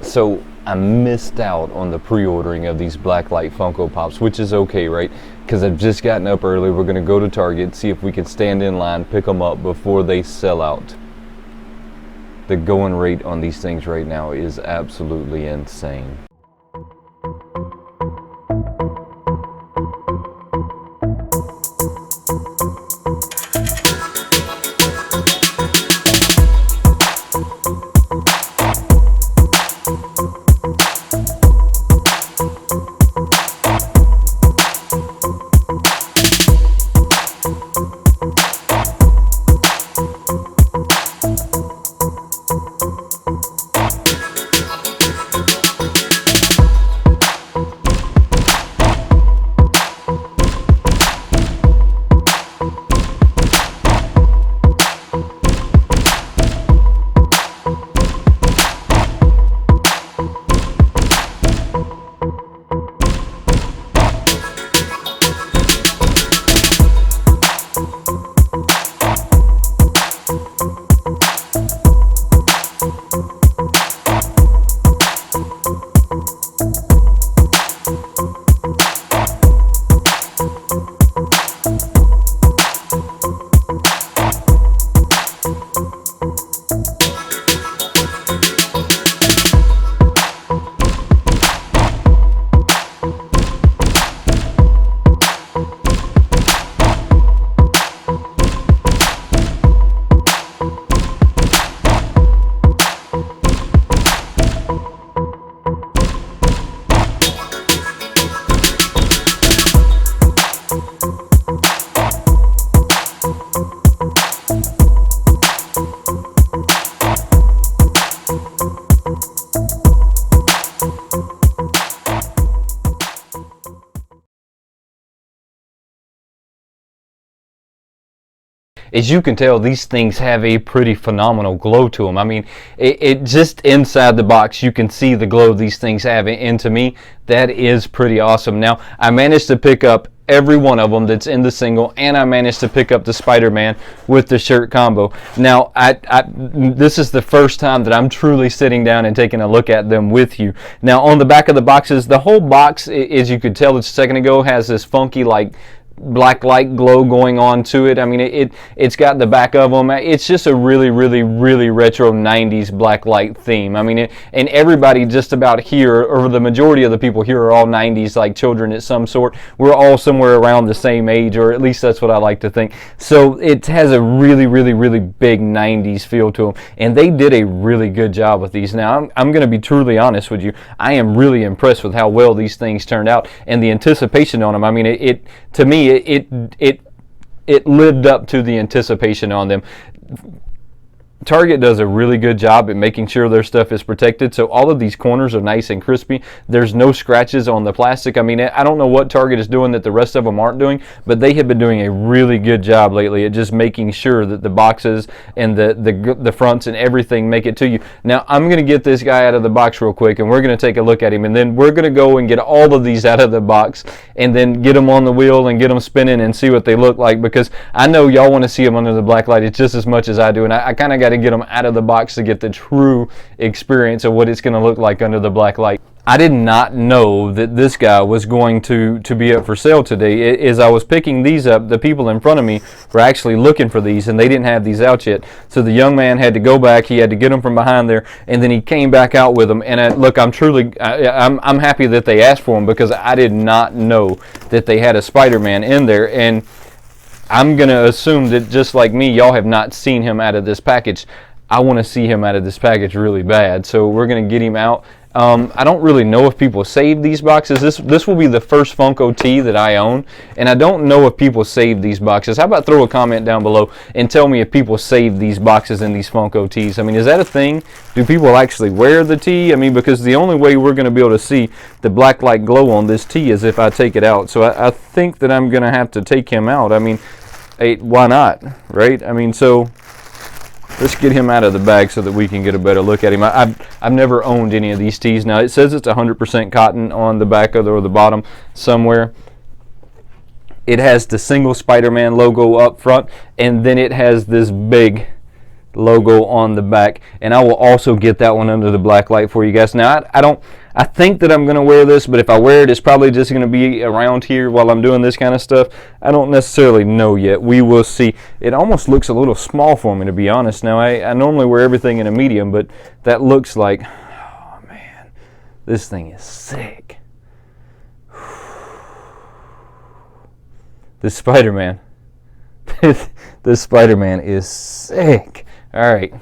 So I missed out on the pre-ordering of these blacklight Funko Pops, which is okay, right? Because I've just gotten up early. We're going to go to Target, see if we can stand in line, pick them up before they sell out. The going rate on these things right now is absolutely insane. As you can tell, these things have a pretty phenomenal glow to them. I mean, it just inside the box, you can see the glow these things have. And to me, that is pretty awesome. Now, I managed to pick up every one of them that's in the single, and I managed to pick up the Spider-Man with the shirt combo. Now, this is the first time that I'm truly sitting down and taking a look at them with you. Now, on the back of the boxes, the whole box, as you could tell just a second ago, has this funky, like, black light glow going on to it. I mean, it's got the back of them. It's just a really retro 90s black light theme. I mean, and everybody just about here, or the majority of the people here, are all 90s like children at some sort. We're all somewhere around the same age, or at least that's what I like to think. So it has a really big 90s feel to them, and they did a really good job with these. Now, I'm going to be truly honest with you. I am really impressed with how well these things turned out, and the anticipation on them. I mean, to me, it lived up to the anticipation on them. Target does a really good job at making sure their stuff is protected, so all of these corners are nice and crispy. There's no scratches on the plastic. I mean, I don't know what Target is doing that the rest of them aren't doing, but they have been doing a really good job lately at just making sure that the boxes and the fronts and everything make it to you. Now, I'm going to get this guy out of the box real quick, and we're going to take a look at him, and then we're going to go and get all of these out of the box and then get them on the wheel and get them spinning and see what they look like, because I know y'all want to see them under the black light just as much as I do, and I kind of got to get them out of the box to get the true experience of what it's going to look like under the black light. I did not know that this guy was going to be up for sale today. As I was picking these up, the people in front of me were actually looking for these, and they didn't have these out yet. So the young man had to go back. He had to get them from behind there, and then he came back out with them. And look, I'm happy that they asked for them, because I did not know that they had a Spider-Man in there. And I'm going to assume that just like me, y'all have not seen him out of this package. I want to see him out of this package really bad, so we're going to get him out. I don't really know if people save these boxes. This will be the first Funko tee that I own, and I don't know if people save these boxes. How about throw a comment down below and tell me if people save these boxes in these Funko tees? I mean, is that a thing? Do people actually wear the tee? I mean, because the only way we're going to be able to see the black light glow on this tee is if I take it out. So I think that I'm going to have to take him out. I mean, why not, right? I mean, so let's get him out of the bag so that we can get a better look at him. I've never owned any of these tees. Now, it says it's 100% cotton on the back of or the bottom somewhere. It has the single Spider-Man logo up front, and then it has this big logo on the back, and I will also get that one under the black light for you guys. Now I think that I'm going to wear this, but if I wear it, it's probably just going to be around here while I'm doing this kind of stuff. I don't necessarily know yet. We will see. It almost looks a little small for me, to be honest. Now I normally wear everything in a medium, but that looks like, oh man, this thing is sick. This Spider-Man. This Spider-Man is sick. All right.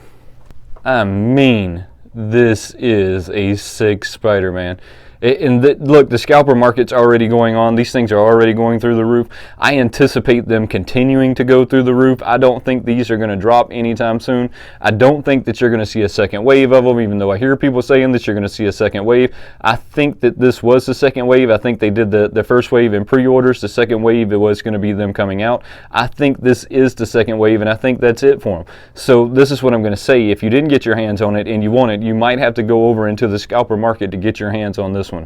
I mean, this is a sick Spider-Man. Look, the scalper market's already going on. These things are already going through the roof. I anticipate them continuing to go through the roof. I don't think these are going to drop anytime soon. I don't think that you're going to see a second wave of them, even though I hear people saying that you're going to see a second wave. I think that this was the second wave. I think they did the first wave in pre-orders. The second wave, it was going to be them coming out. I think this is the second wave, and I think that's it for them. So this is what I'm going to say. If you didn't get your hands on it and you want it, you might have to go over into the scalper market to get your hands on this one.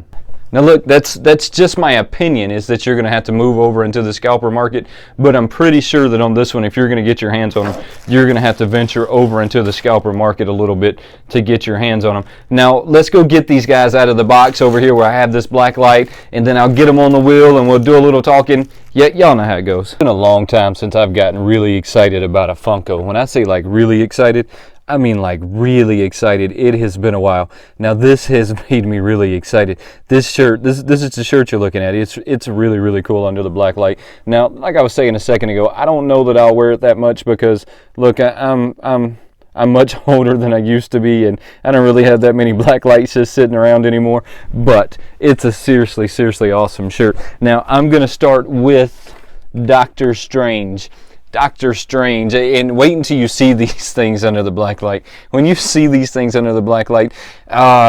Now look, that's just my opinion, is that you're going to have to move over into the scalper market, but I'm pretty sure that on this one, if you're going to get your hands on them, you're going to have to venture over into the scalper market a little bit to get your hands on them. Now let's go get these guys out of the box over here where I have this black light, and then I'll get them on the wheel and we'll do a little talking. Yeah, y'all know how it goes. It's been a long time since I've gotten really excited about a Funko. When I say like really excited, I mean like really excited. It has been a while. Now this has made me really excited. This shirt, this is the shirt you're looking at. It's really, really cool under the black light. Now, like I was saying a second ago, I don't know that I'll wear it that much because look, I'm much older than I used to be, and I don't really have that many black lights just sitting around anymore, but it's a seriously, seriously awesome shirt. Now I'm gonna start with Doctor Strange. Doctor Strange, and wait until you see these things under the black light. When you see these things under the black light,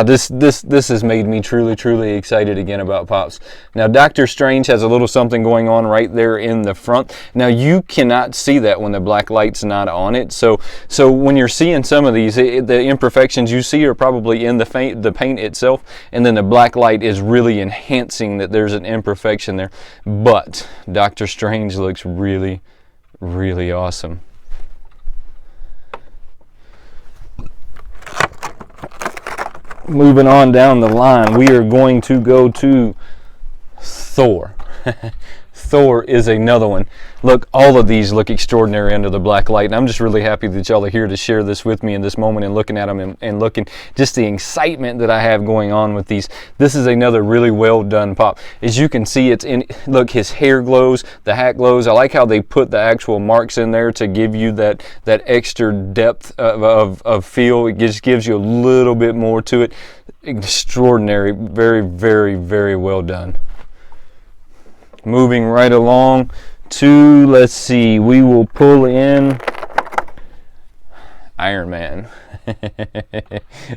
this has made me truly, truly excited again about Pops. Now, Doctor Strange has a little something going on right there in the front. Now, you cannot see that when the black light's not on it. So when you're seeing some of these, the imperfections you see are probably in the paint itself, and then the black light is really enhancing that there's an imperfection there. But Doctor Strange looks really, really awesome. Moving on down the line, we are going to go to Thor. Thor is another one. Look, all of these look extraordinary under the black light, and I'm just really happy that y'all are here to share this with me in this moment and looking at them and looking just the excitement that I have going on with these. This is another really well done Pop. As you can see, it's in, look, his hair glows, the hat glows. I like how they put the actual marks in there to give you that extra depth of feel. It just gives you a little bit more to it. Extraordinary, very, very, very well done. Moving right along to, let's see, we will pull in Iron Man.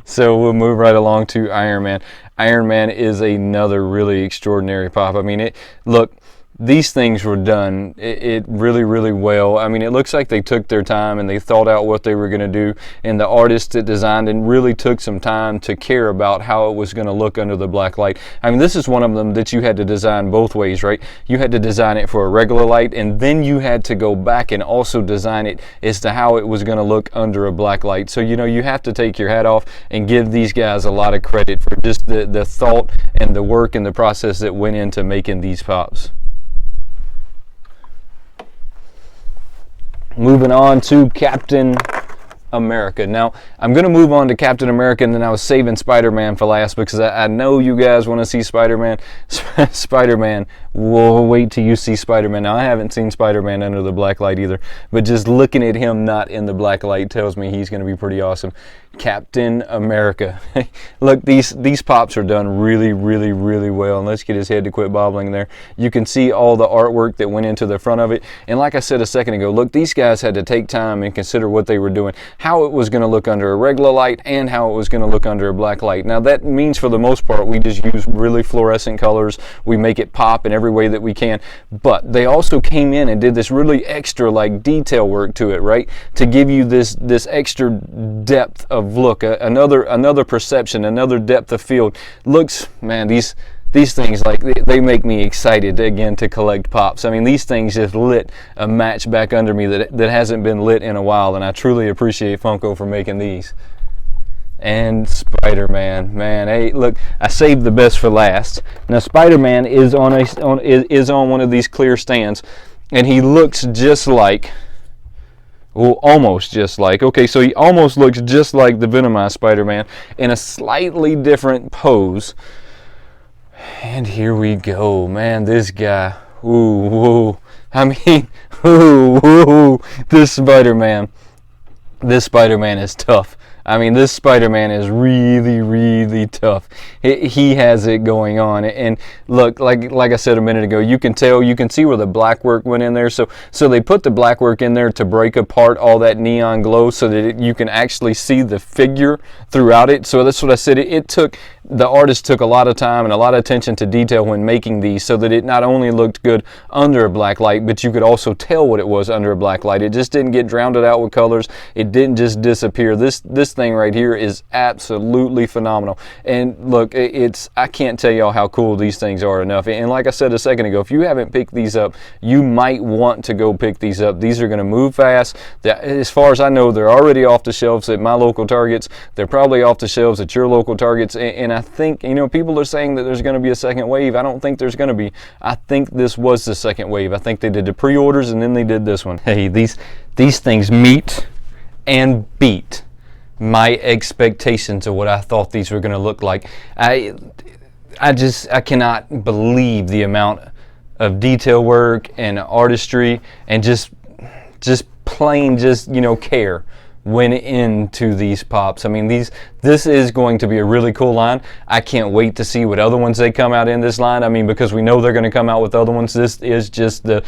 So we'll move right along to Iron Man. Iron Man is another really extraordinary Pop. I mean, look, these things were done it really, really well. I mean, it looks like they took their time and they thought out what they were going to do, and the artist that designed it really took some time to care about how it was going to look under the black light. I mean, this is one of them that you had to design both ways, right? You had to design it for a regular light, and then you had to go back and also design it as to how it was going to look under a black light. So, you know, you have to take your hat off and give these guys a lot of credit for just the thought and the work and the process that went into making these Pops. Moving on to Captain America. Now, I'm going to move on to Captain America, and then I was saving Spider-Man for last because I know you guys want to see Spider-Man. Spider-Man, we'll wait till you see Spider-Man. Now, I haven't seen Spider-Man under the black light either, but just looking at him not in the black light tells me he's going to be pretty awesome. Captain America. Look, these Pops are done really, really, really well, and let's get his head to quit bobbling there. You can see all the artwork that went into the front of it, and like I said a second ago, look, these guys had to take time and consider what they were doing, how it was going to look under a regular light and how it was going to look under a black light. Now, that means for the most part we just use really fluorescent colors. We make it pop in every way that we can, but they also came in and did this really extra like detail work to it, right, to give you this extra depth of look, another perception, another depth of field. Looks, man, these these things, like, they make me excited again to collect pops. I mean, these things just lit a match back under me that hasn't been lit in a while, and I truly appreciate Funko for making these. And Spider-Man, man, hey, look, I saved the best for last. Now, Spider-Man is on one of these clear stands, and he looks just like, well, almost just like, okay, so he almost looks just like the Venomized Spider-Man in a slightly different pose. And here we go, man, this guy, ooh, I mean, ooh, this Spider-Man is tough. I mean, this Spider-Man is really, really tough. He has it going on. And look, like I said a minute ago, you can see where the black work went in there. So they put the black work in there to break apart all that neon glow so that you can actually see the figure throughout it. So that's what I said. The artist took a lot of time and a lot of attention to detail when making these, so that it not only looked good under a black light, but you could also tell what it was under a black light. It just didn't get drowned out with colors. It didn't just disappear. This thing right here is absolutely phenomenal. And look, I can't tell y'all how cool these things are enough. And like I said a second ago, if you haven't picked these up, you might want to go pick these up. These are going to move fast. As far as I know, they're already off the shelves at my local Targets. They're probably off the shelves at your local Targets. And I think, people are saying that there's going to be a second wave. I don't think there's going to be. I think this was the second wave. I think they did the pre-orders and then they did this one. Hey, these things meet and beat my expectations of what I thought these were going to look like. I cannot believe the amount of detail work and artistry and just plain care went into these pops. I mean, this is going to be a really cool line. I can't wait to see what other ones they come out in this line. I mean, because we know they're going to come out with other ones. This is just the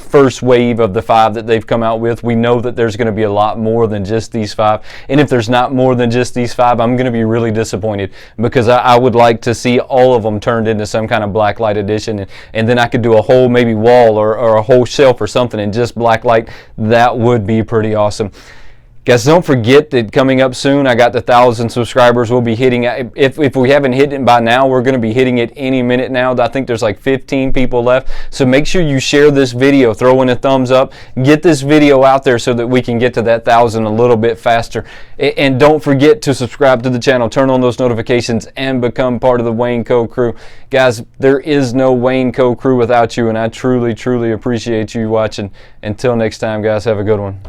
first wave of the 5 that they've come out with. We know that there's going to be a lot more than just these 5. And if there's not more than just these 5, I'm going to be really disappointed, because I would like to see all of them turned into some kind of blacklight edition, and then I could do a whole maybe wall or a whole shelf or something in just blacklight. That would be pretty awesome. Guys, don't forget that coming up soon, I got the 1,000 subscribers. We'll be hitting, if we haven't hit it by now, we're going to be hitting it any minute now. I think there's like 15 people left. So make sure you share this video, throw in a thumbs up, get this video out there so that we can get to that 1,000 a little bit faster. And don't forget to subscribe to the channel, turn on those notifications, and become part of the Wayneko crew. Guys, there is no Wayneko crew without you, and I truly, truly appreciate you watching. Until next time, guys, have a good one.